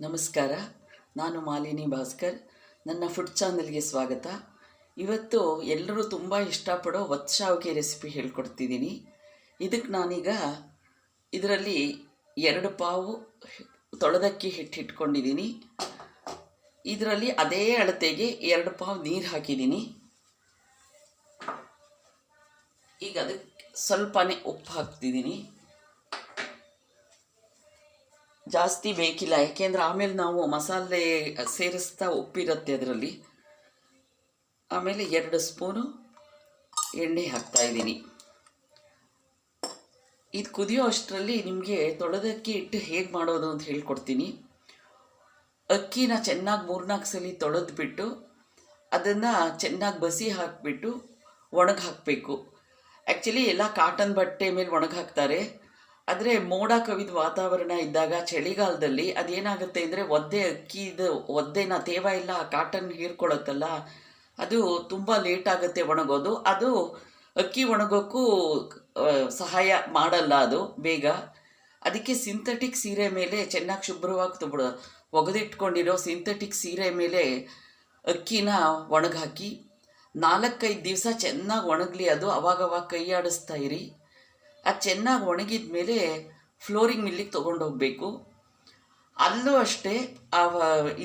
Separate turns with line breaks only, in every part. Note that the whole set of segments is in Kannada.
ನಮಸ್ಕಾರ. ನಾನು ಮಾಲಿನಿ ಭಾಸ್ಕರ್. ನನ್ನ ಫುಡ್ ಚಾನಲ್ಗೆ ಸ್ವಾಗತ. ಇವತ್ತು ಎಲ್ಲರೂ ತುಂಬ ಇಷ್ಟಪಡೋ ಒತ್ತು ರೆಸಿಪಿ ಹೇಳ್ಕೊಡ್ತಿದ್ದೀನಿ. ಇದಕ್ಕೆ ನಾನೀಗ ಇದರಲ್ಲಿ 2 ಪಾವು ತೊಳೆದಕ್ಕಿ ಹಿಟ್ಟು ಇಟ್ಕೊಂಡಿದ್ದೀನಿ. ಇದರಲ್ಲಿ ಅದೇ ಅಳತೆಗೆ 2 ಪಾವು ನೀರು ಹಾಕಿದ್ದೀನಿ. ಈಗ ಅದಕ್ಕೆ ಸ್ವಲ್ಪನೇ ಉಪ್ಪು ಹಾಕ್ತಿದ್ದೀನಿ. ಜಾಸ್ತಿ ಬೇಕಿಲ್ಲ, ಯಾಕೆಂದರೆ ಆಮೇಲೆ ನಾವು ಮಸಾಲೆ ಸೇರಿಸ್ತಾ ಉಪ್ಪಿರುತ್ತೆ ಅದರಲ್ಲಿ. ಆಮೇಲೆ 2 ಸ್ಪೂನು ಎಣ್ಣೆ ಹಾಕ್ತಾಯಿದ್ದೀನಿ. ಇದು ಕುದಿಯೋ ಅಷ್ಟರಲ್ಲಿ ನಿಮಗೆ ತೊಳೆದಕ್ಕಿ ಹಿಟ್ಟು ಹೇಗೆ ಮಾಡೋದು ಅಂತ ಹೇಳ್ಕೊಡ್ತೀನಿ. ಅಕ್ಕಿನ ಚೆನ್ನಾಗಿ 3-4 ಸಲ ತೊಳೆದ್ಬಿಟ್ಟು ಅದನ್ನು ಚೆನ್ನಾಗಿ ಬಸಿ ಹಾಕಿಬಿಟ್ಟು ಒಣಗಿ ಹಾಕಬೇಕು. ಆ್ಯಕ್ಚುಲಿ ಎಲ್ಲ ಕಾಟನ್ ಬಟ್ಟೆ ಮೇಲೆ ಒಣಗಿ ಹಾಕ್ತಾರೆ. ಆದರೆ ಮೋಡ ಕವಿದ ವಾತಾವರಣ ಇದ್ದಾಗ ಚಳಿಗಾಲದಲ್ಲಿ ಅದೇನಾಗುತ್ತೆ ಅಂದರೆ ಒದ್ದೆನ ತೇವ ಇಲ್ಲ ಕಾಟನ್ ಹೀರ್ಕೊಳ್ಳುತ್ತಲ್ಲ, ಅದು ತುಂಬ ಲೇಟ್ ಆಗುತ್ತೆ ಒಣಗೋದು. ಅದು ಅಕ್ಕಿ ಒಣಗೋಕ್ಕೂ ಸಹಾಯ ಮಾಡಲ್ಲ ಅದು ಬೇಗ. ಅದಕ್ಕೆ ಸಿಂಥೆಟಿಕ್ ಸೀರೆ ಮೇಲೆ ಚೆನ್ನಾಗಿ ಶುಭ್ರವಾಗಿ ಒಗೆದಿಟ್ಕೊಂಡಿರೋ ಸಿಂಥೆಟಿಕ್ ಸೀರೆ ಮೇಲೆ ಅಕ್ಕಿನ ಒಣಗಾಕಿ 4-5 ದಿವಸ ಚೆನ್ನಾಗಿ ಒಣಗಲಿ. ಅದು ಅವಾಗವಾಗ ಕೈ ಆಡಿಸ್ತಾ ಇರಿ. ಅದು ಚೆನ್ನಾಗಿ ಒಣಗಿದ ಮೇಲೆ ಫ್ಲೋರಿಂಗ್ ಮಿಲ್ಲಿಗೆ ತೊಗೊಂಡೋಗ್ಬೇಕು. ಅಲ್ಲೂ ಅಷ್ಟೇ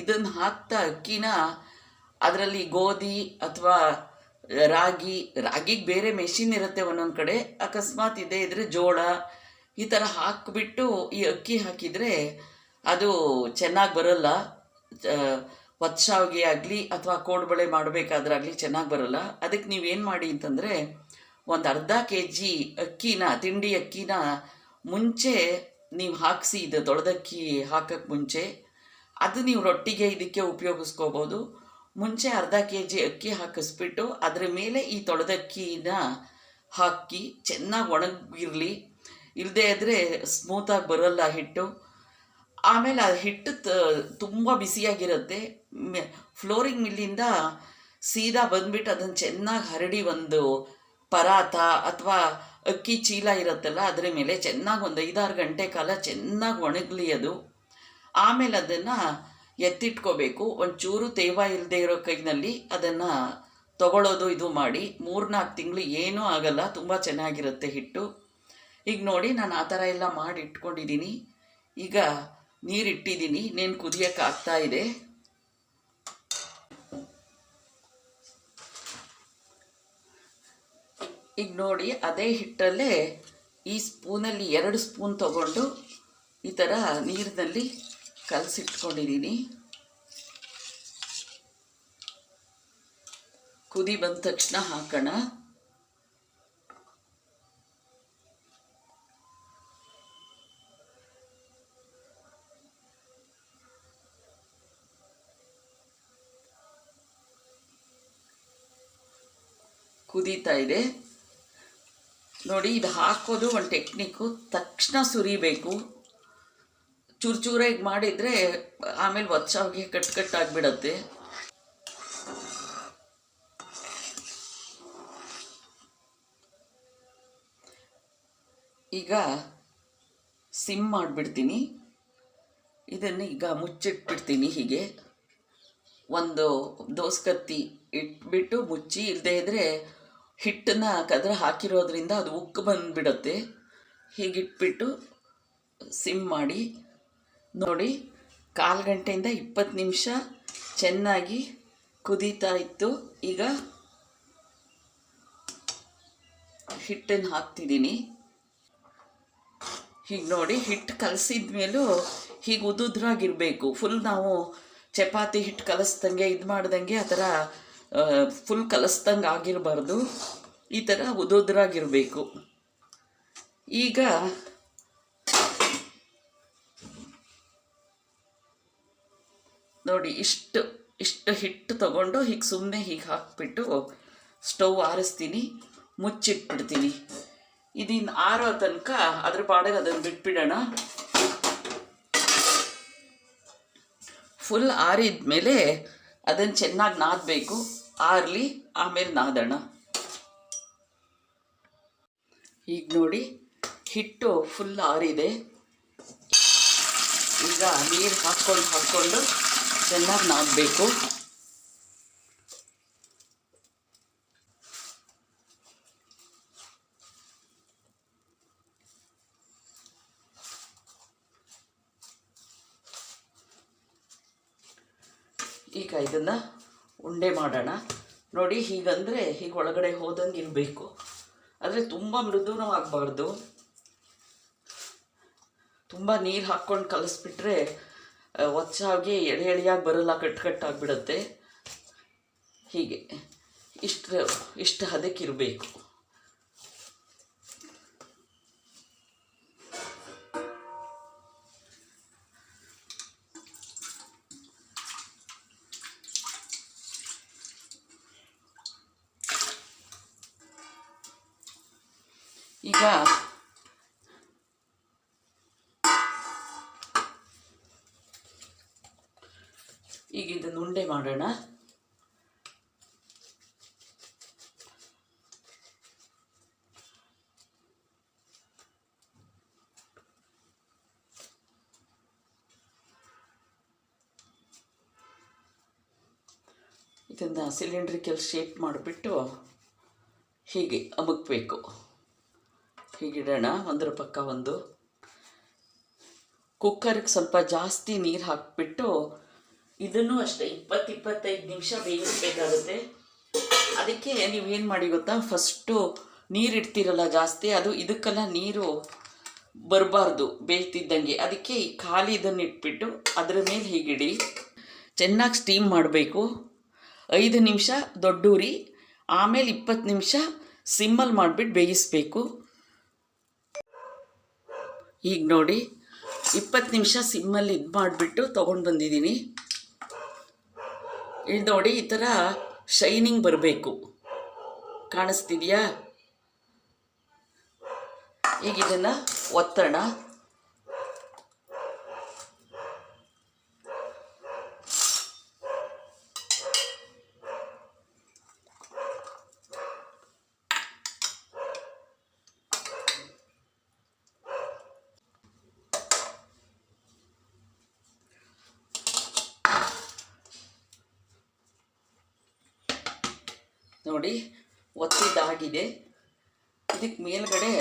ಇದನ್ನು ಹಾಕ್ತಾ ಅಕ್ಕಿನ ಅದರಲ್ಲಿ ಗೋಧಿ ಅಥವಾ ರಾಗಿಗೆ ಬೇರೆ ಮೆಷಿನ್ ಇರುತ್ತೆ ಒಂದೊಂದು ಕಡೆ, ಅಕಸ್ಮಾತ್ ಇದೇ ಇದ್ದರೆ ಜೋಳ ಈ ಥರ ಹಾಕಿಬಿಟ್ಟು ಈ ಅಕ್ಕಿ ಹಾಕಿದರೆ ಅದು ಚೆನ್ನಾಗಿ ಬರೋಲ್ಲ. ಒತ್ತು ಶಾವಿಗೆ ಆಗಲಿ ಅಥವಾ ಕೋಡುಬಳೆ ಮಾಡಬೇಕಾದ್ರಾಗಲಿ ಚೆನ್ನಾಗಿ ಬರೋಲ್ಲ. ಅದಕ್ಕೆ ನೀವೇನು ಮಾಡಿ ಅಂತಂದರೆ ಒಂದು ಅರ್ಧ kg ಅಕ್ಕಿನ, ತಿಂಡಿ ಅಕ್ಕಿನ ಮುಂಚೆ ನೀವು ಹಾಕಿಸಿ, ಇದು ತೊಳೆದಕ್ಕಿ ಹಾಕೋಕ್ಕೆ ಮುಂಚೆ ಅದು ನೀವು ರೊಟ್ಟಿಗೆ ಇದಕ್ಕೆ ಉಪಯೋಗಿಸ್ಕೋಬೋದು. ಮುಂಚೆ ಅರ್ಧ kg ಅಕ್ಕಿ ಹಾಕಿಸ್ಬಿಟ್ಟು ಅದರ ಮೇಲೆ ಈ ತೊಳೆದಕ್ಕಿನ ಹಾಕಿ ಚೆನ್ನಾಗಿ ಒಣಗಿರಲಿ. ಇಲ್ಲದೇ ಇದ್ದರೆ ಸ್ಮೂತಾಗಿ ಬರೋಲ್ಲ ಹಿಟ್ಟು. ಆಮೇಲೆ ಆ ಹಿಟ್ಟು ತುಂಬ ಬಿಸಿಯಾಗಿರುತ್ತೆ. ಫ್ಲೋರಿಂಗ್ ಮಿಲ್ಲಿಂದ ಸೀದಾ ಬಂದುಬಿಟ್ಟು ಅದನ್ನು ಚೆನ್ನಾಗಿ ಹರಡಿ ಒಂದು ಪರಾತ ಅಥವಾ ಅಕ್ಕಿ ಚೀಲ ಇರುತ್ತಲ್ಲ ಅದರ ಮೇಲೆ ಚೆನ್ನಾಗಿ ಒಂದು 5-6 ಗಂಟೆ ಕಾಲ ಚೆನ್ನಾಗಿ ಒಣಗಲಿ ಅದು. ಆಮೇಲೆ ಅದನ್ನು ಎತ್ತಿಟ್ಕೋಬೇಕು. ಒಂಚೂರು ತೇವ ಇಲ್ಲದೆ ಇರೋ ಕೈನಲ್ಲಿ ಅದನ್ನು ತಗೊಳ್ಳೋದು ಇದು ಮಾಡಿ 3-4 ತಿಂಗಳು ಏನೂ ಆಗಲ್ಲ, ತುಂಬ ಚೆನ್ನಾಗಿರುತ್ತೆ ಹಿಟ್ಟು. ಈಗ ನೋಡಿ ನಾನು ಆ ಥರ ಎಲ್ಲ ಮಾಡಿ ಇಟ್ಕೊಂಡಿದ್ದೀನಿ. ಈಗ ನೀರಿಟ್ಟಿದ್ದೀನಿ, ಇನ್ನೇನು ಕುದಿಯೋಕ್ಕೆ ಆಗ್ತಾಯಿದೆ. ಈಗ ನೋಡಿ ಅದೇ ಹಿಟ್ಟಲ್ಲೇ ಈ ಸ್ಪೂನಲ್ಲಿ 2 ಸ್ಪೂನ್ ತಗೊಂಡು ಈ ಥರ ನೀರಿನಲ್ಲಿ ಕಲಸಿಟ್ಕೊಂಡಿದ್ದೀನಿ. ಕುದಿ ಬಂದ ತಕ್ಷಣ ಹಾಕೋಣ. ಕುದೀತಾ ಇದೆ ನೋಡಿ. ಇದು ಹಾಕೋದು ಒಂದು ಟೆಕ್ನಿಕ್ಕು. ತಕ್ಷಣ ಸುರಿಬೇಕು. ಚೂರಾಗಿ ಮಾಡಿದರೆ ಆಮೇಲೆ ಒತ್ತು ಶಾವಿಗೆ ಕಟ್ಟಾಗಿಬಿಡತ್ತೆ. ಈಗ ಸಿಮ್ ಮಾಡಿಬಿಡ್ತೀನಿ. ಇದನ್ನು ಈಗ ಮುಚ್ಚಿಟ್ಬಿಡ್ತೀನಿ. ಹೀಗೆ ಒಂದು ದೋಸೆ ಇಟ್ಬಿಟ್ಟು ಮುಚ್ಚಿ, ಇಲ್ಲದೇ ಇದ್ದರೆ ಹಿಟ್ಟನ್ನು ಕದ್ರ ಹಾಕಿರೋದ್ರಿಂದ ಅದು ಉಕ್ಕು ಬಂದುಬಿಡುತ್ತೆ. ಹೀಗಿಟ್ಬಿಟ್ಟು ಸಿಮ್ ಮಾಡಿ ನೋಡಿ. 1/4 ಗಂಟೆಯಿಂದ 20 ನಿಮಿಷ ಚೆನ್ನಾಗಿ ಕುದೀತಾ ಇತ್ತು. ಈಗ ಹಿಟ್ಟನ್ನು ಹಾಕ್ತಿದ್ದೀನಿ. ಹೀಗೆ ನೋಡಿ, ಹಿಟ್ಟು ಕಲಸಿದ ಮೇಲೂ ಹೀಗೆ ಉದುದ್ರಾಗಿರಬೇಕು. ಫುಲ್ ನಾವು ಚಪಾತಿ ಹಿಟ್ಟು ಕಲಿಸ್ದಂಗೆ ಇದು ಮಾಡ್ದಂಗೆ ಆ ಥರ ಫುಲ್ ಕಲಿಸ್ದಂಗೆ ಆಗಿರಬಾರ್ದು. ಈ ಥರ ಉದುದ್ರಾಗಿರಬೇಕು. ಈಗ ನೋಡಿ ಇಷ್ಟು ಹಿಟ್ಟು ತಗೊಂಡು ಹೀಗೆ ಸುಮ್ಮನೆ ಹೀಗೆ ಹಾಕಿಬಿಟ್ಟು ಸ್ಟವ್ ಆರಿಸ್ತೀನಿ, ಮುಚ್ಚಿಟ್ಬಿಡ್ತೀನಿ. ಇದಿನ್ನು ಆರೋ ತನಕ ಅದ್ರ ಪಾಡಿಗೆ ಅದನ್ನು ಬಿಟ್ಬಿಡೋಣ. ಫುಲ್ ಆರಿದ ಮೇಲೆ ಅದನ್ನು ಚೆನ್ನಾಗಿ ನಾದಬೇಕು. ಆರಲಿ, ಆಮೇಲೆ ನಾದೋಣ. ಈಗ ನೋಡಿ ಹಿಟ್ಟು ಫುಲ್ ಆರಿದೆ. ಈಗ ನೀರು ಹಾಕ್ಕೊಂಡು ಚೆನ್ನಾಗಿ ನಾದಬೇಕು. ಈಗ ಇದನ್ನು ಉಂಡೆ ಮಾಡೋಣ. ನೋಡಿ, ಹೀಗಂದರೆ ಹೀಗೆ ಒಳಗಡೆ ಹೋದಂಗೆ ಇರಬೇಕು. ಆದರೆ ತುಂಬ ಮೃದುನೂ ಆಗಬಾರ್ದು. ತುಂಬ ನೀರು ಹಾಕ್ಕೊಂಡು ಕಲಿಸ್ಬಿಟ್ರೆ ಒಚ್ಚಾಗಿ ಎಳೆಯಾಗಿ ಬರೋಲ್ಲ, ಕಟ್ಟಾಗಿಬಿಡುತ್ತೆ. ಹೀಗೆ ಇಷ್ಟು ಹದಕ್ಕಿರಬೇಕು. ಈಗ ಇದನ್ನು ಉಂಡೆ ಮಾಡೋಣ. ಇದನ್ನು ಸಿಲಿಂಡ್ರಿಕಲ್ ಶೇಪ್ ಮಾಡಿಬಿಟ್ಟು ಹೀಗೆ ಅಮುಕಬೇಕು. ಹೀಗಿಡೋಣ, ಒಂದರ ಪಕ್ಕ ಒಂದು. ಕುಕ್ಕರ್ಗೆ ಸ್ವಲ್ಪ ಜಾಸ್ತಿ ನೀರು ಹಾಕಿಬಿಟ್ಟು ಇದನ್ನು ಅಷ್ಟೇ 20-25 ನಿಮಿಷ ಬೇಯಿಸಬೇಕಾಗುತ್ತೆ. ಅದಕ್ಕೆ ನೀವೇನು ಮಾಡಿ ಗೊತ್ತಾ, ಫಸ್ಟು ನೀರು ಇಡ್ತೀರಲ್ಲ ಜಾಸ್ತಿ, ಅದು ಇದಕ್ಕೆಲ್ಲ ನೀರು ಬರಬಾರ್ದು ಬೇಯ್ತಿದ್ದಂಗೆ. ಅದಕ್ಕೆ ಈ ಖಾಲಿ ಇದನ್ನು ಇಟ್ಬಿಟ್ಟು ಅದರ ಮೇಲೆ ಹೀಗಿಡಿ. ಚೆನ್ನಾಗಿ ಸ್ಟೀಮ್ ಮಾಡಬೇಕು. 5 ನಿಮಿಷ ದೊಡ್ಡೂರಿ, ಆಮೇಲೆ 20 ನಿಮಿಷ ಸಿಮ್ಮಲ್ಲಿ ಮಾಡಿಬಿಟ್ಟು ಬೇಯಿಸಬೇಕು. ಈಗ ನೋಡಿ, 20 ನಿಮಿಷ ಸಿಮ್ಮಲ್ಲಿ ಇದು ಮಾಡಿಬಿಟ್ಟು ತೊಗೊಂಡು ಬಂದಿದ್ದೀನಿ. ಇದು ನೋಡಿ, ಈ ಥರ ಶೈನಿಂಗ್ ಬರಬೇಕು. ಕಾಣಿಸ್ತಿದೆಯಾ? ಈಗ ಇದನ್ನು ಒತ್ತೋಣ. ನೋಡಿ, ಒತ್ತಿದ್ದಾಗಿದೆ. ಇದಕ್ಕೆ ಮೇಲ್ಗಡೆ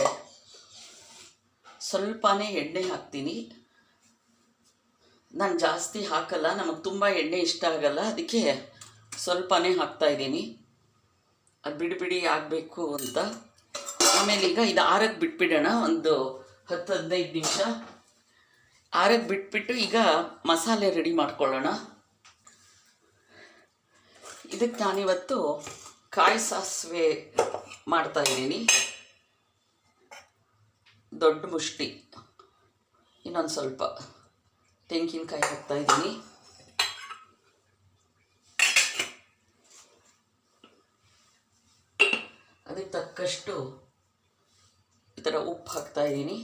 ಸ್ವಲ್ಪನೇ ಎಣ್ಣೆ ಹಾಕ್ತೀನಿ. ನಾನು ಜಾಸ್ತಿ ಹಾಕಲ್ಲ, ನಮಗೆ ತುಂಬ ಎಣ್ಣೆ ಇಷ್ಟ ಆಗಲ್ಲ, ಅದಕ್ಕೆ ಸ್ವಲ್ಪನೇ ಹಾಕ್ತಾಯಿದ್ದೀನಿ. ಅದು ಬಿಡಿ ಆಗಬೇಕು ಅಂತ. ಆಮೇಲೆ ಈಗ ಇದು ಆರಕ್ಕೆ ಬಿಟ್ಬಿಡೋಣ, ಒಂದು 10-15 ನಿಮಿಷ ಆರಕ್ಕೆ ಬಿಟ್ಬಿಟ್ಟು ಈಗ ಮಸಾಲೆ ರೆಡಿ ಮಾಡ್ಕೊಳ್ಳೋಣ. ಇದಕ್ಕೆ ನಾನಿವತ್ತು ಕಾಯಿ ಸಾಸಿವೆ ಮಾಡ್ತಾಯಿದ್ದೀನಿ. ದೊಡ್ಡ ಮುಷ್ಟಿ, ಇನ್ನೊಂದು ಸ್ವಲ್ಪ ತೆಂಗಿನಕಾಯಿ ಹಾಕ್ತಾಯಿದ್ದೀನಿ. ಅದಕ್ಕೆ ತಕ್ಕಷ್ಟು ಈ ಥರ ಉಪ್ಪು ಹಾಕ್ತಾಯಿದ್ದೀನಿ.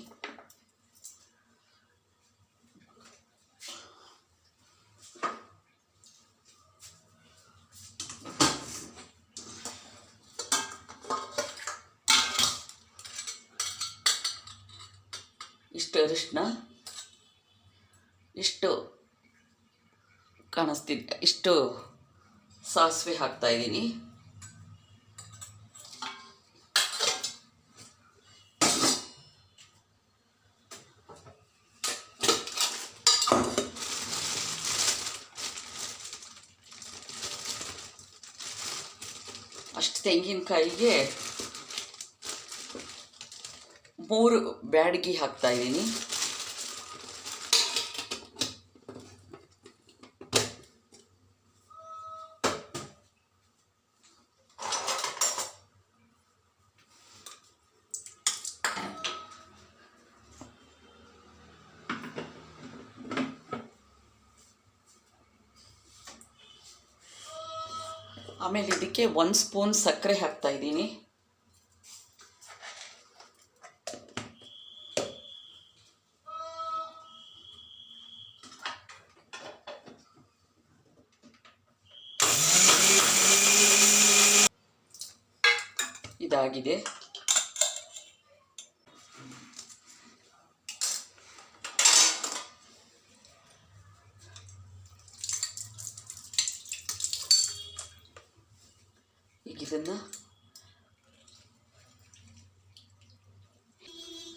ಇಷ್ಟು ಅರಿಶಿನ, ಇಷ್ಟು ಕಾಣಿಸ್ತಿದೆ, ಇಷ್ಟು ಸಾಸಿವೆ ಹಾಕ್ತಾಯಿದ್ದೀನಿ. ಅಷ್ಟು ತೆಂಗಿನಕಾಯಿಗೆ 3 ಬ್ಯಾಡಗಿ ಹಾಕ್ತಾಯಿದ್ದೀನಿ. ಆಮೇಲೆ ಇದಕ್ಕೆ 1 ಸ್ಪೂನ್ ಸಕ್ಕರೆ ಹಾಕ್ತಾಯಿದ್ದೀನಿ. ಇದಾಗಿದೆ. ಇದನ್ನು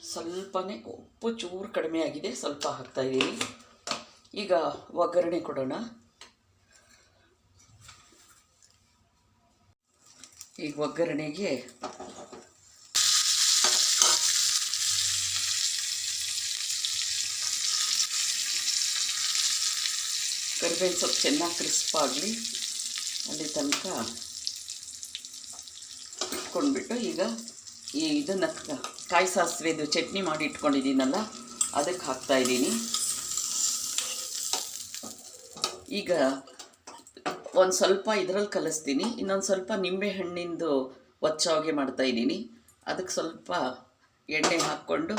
ಸ್ವಲ್ಪನೇ ಉಪ್ಪು ಚೂರು ಕಡಿಮೆ ಆಗಿದೆ, ಸ್ವಲ್ಪ ಹಾಕ್ತಾಯಿದ್ದೀನಿ. ಈಗ ಒಗ್ಗರಣೆ ಕೊಡೋಣ. ಈಗ ಒಗ್ಗರಣೆಗೆ ಕರಿಬೇವು ಸೊಪ್ಪು ಚೆನ್ನಾಗಿ ಕ್ರಿಸ್ಪ್ ಆಗಲಿ, ಅಲ್ಲಿ ತನಕ ಇಟ್ಕೊಂಡ್ಬಿಟ್ಟು ಈಗ ಇದನ್ನು ಕಾಯಿ ಸಾಸಿವೆದು ಚಟ್ನಿ ಮಾಡಿ ಇಟ್ಕೊಂಡಿದ್ದೀನಲ್ಲ ಅದಕ್ಕೆ ಹಾಕ್ತಾಯಿದ್ದೀನಿ. ಈಗ ಒಂದು ಸ್ವಲ್ಪ ಇದರಲ್ಲಿ ಕಲಿಸ್ತೀನಿ, ಇನ್ನೊಂದು ಸ್ವಲ್ಪ ನಿಂಬೆಹಣ್ಣಿಂದು ಒಚ್ಚಾವಿಗೆ ಮಾಡ್ತಾಯಿದ್ದೀನಿ. ಅದಕ್ಕೆ ಸ್ವಲ್ಪ ಎಣ್ಣೆ ಹಾಕ್ಕೊಂಡು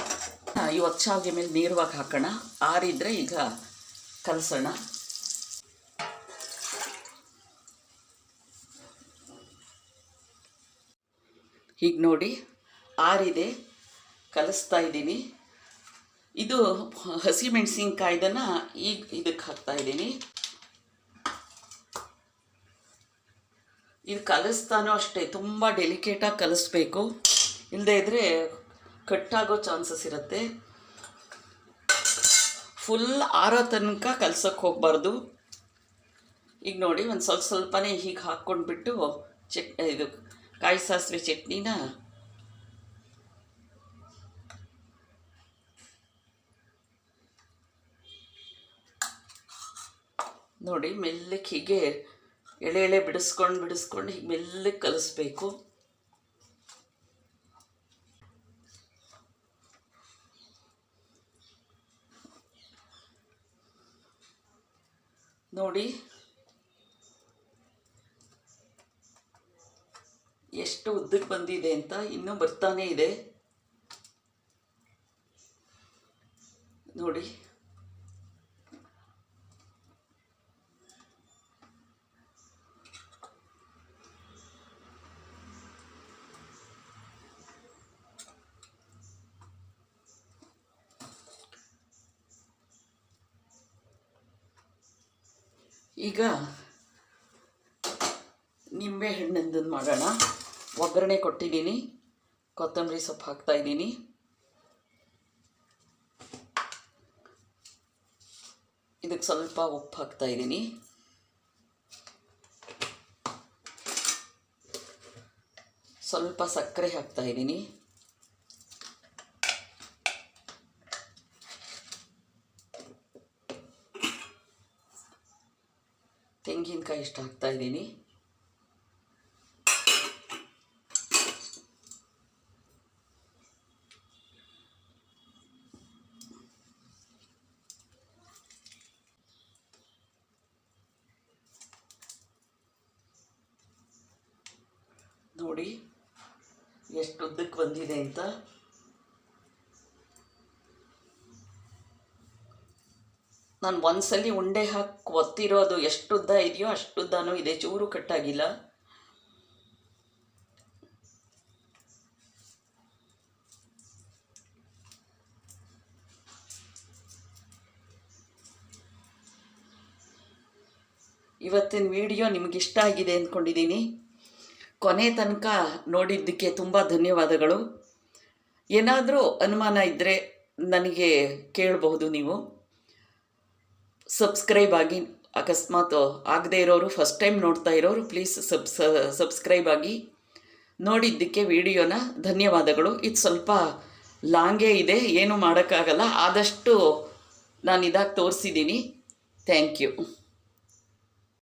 ಈ ಒಚ್ಚಾವಿಗೆ ಮೇಲೆ ನೇರವಾಗಿ ಹಾಕೋಣ, ಆರಿದ್ರೆ ಈಗ ಕಲಸೋಣ. ಹೀಗೆ ನೋಡಿ ಆರಿದೆ, ಕಲಿಸ್ತಾ ಇದ್ದೀನಿ. ಇದು ಹಸಿಮೆಣಸಿನ್ಕಾಯ್ದನ್ನು ಈಗ ಇದಕ್ಕೆ ಹಾಕ್ತಾಯಿದ್ದೀನಿ. ಇದು ಕಲಿಸ್ತಾನೋ ಅಷ್ಟೇ ತುಂಬ ಡೆಲಿಕೇಟಾಗಿ ಕಲಿಸ್ಬೇಕು, ಇಲ್ಲದೇ ಇದ್ದರೆ ಕಟ್ಟಾಗೋ ಚಾನ್ಸಸ್ ಇರುತ್ತೆ. ಫುಲ್ ಆರೋ ತನಕ ಕಲ್ಸೋಕ್ಕೆ ಹೋಗಬಾರ್ದು. ಈಗ ನೋಡಿ ಒಂದು ಸ್ವಲ್ಪನೇ ಹೀಗೆ ಹಾಕ್ಕೊಂಡ್ಬಿಟ್ಟು ಇದು ಕಾಯಿ ಸಾಸಿವೆ ಚಟ್ನಿನ ನೋಡಿ ಮೆಲ್ಲಕ್ಕೆ ಹೀಗೆ ಎಳೆ ಎಳೆ ಬಿಡಿಸ್ಕೊಂಡು ಹೀಗೆ ಮೆಲ್ಲಕ್ಕೆ ಕಲಿಸ್ಬೇಕು. ನೋಡಿ ಎಷ್ಟು ಉದ್ದಕ್ಕೆ ಬಂದಿದೆ ಅಂತ, ಇನ್ನೂ ಬರ್ತಾನೇ ಇದೆ ನೋಡಿ. ಈಗ ನಿಂಬೆ ಹಣ್ಣಿಂದನ್ನು ಮಾಡೋಣ. ಒಗ್ಗರಣೆ ಕೊಟ್ಟಿದ್ದೀನಿ, ಕೊತ್ತಂಬರಿ ಸೊಪ್ಪು ಹಾಕ್ತಾಯಿದ್ದೀನಿ. ಇದಕ್ಕೆ ಸ್ವಲ್ಪ ಉಪ್ಪು ಹಾಕ್ತಾಯಿದ್ದೀನಿ. ಸ್ವಲ್ಪ ಸಕ್ಕರೆ ಹಾಕ್ತಾಯಿದ್ದೀನಿ. ತೆಂಗಿನಕಾಯಿ ಇಷ್ಟು ಹಾಕ್ತಾಯಿದ್ದೀನಿ. ನೋಡಿ ಎಷ್ಟು ಉದ್ದಕ್ಕೆ ಬಂದಿದೆ ಅಂತ. ನಾನು ಒಂದ್ಸಲಿ ಉಂಡೆ ಹಾಕಿ ಒತ್ತಿರೋದು ಎಷ್ಟು ಉದ್ದ ಇದೆಯೋ ಅಷ್ಟು ಉದ್ದನೂ ಇದೆ, ಚೂರು ಕಟ್ಟಾಗಿಲ್ಲ. ಇವತ್ತಿನ ವಿಡಿಯೋ ನಿಮಗಿಷ್ಟ ಆಗಿದೆ ಅಂದ್ಕೊಂಡಿದ್ದೀನಿ. ಕೊನೆ ತನಕ ನೋಡಿದ್ದಕ್ಕೆ ತುಂಬ ಧನ್ಯವಾದಗಳು. ಏನಾದರೂ ಅನುಮಾನ ಇದ್ದರೆ ನನಗೆ ಕೇಳಬಹುದು ನೀವು. ಸಬ್ಸ್ಕ್ರೈಬ್ ಆಗಿ, ಅಕಸ್ಮಾತ್ ಆಗದೇ ಇರೋರು, ಫಸ್ಟ್ ಟೈಮ್ ನೋಡ್ತಾ ಇರೋರು ಪ್ಲೀಸ್ ಸಬ್ಸ್ಕ್ರೈಬ್ ಆಗಿ. ನೋಡಿದ್ದಕ್ಕೆ ವಿಡಿಯೋನ ಧನ್ಯವಾದಗಳು. ಇದು ಸ್ವಲ್ಪ ಲಾಂಗೇ ಇದೆ, ಏನೂ ಮಾಡೋಕ್ಕಾಗಲ್ಲ, ಆದಷ್ಟು ನಾನು ಇದಾಗಿ ತೋರಿಸಿದ್ದೀನಿ. Thank you.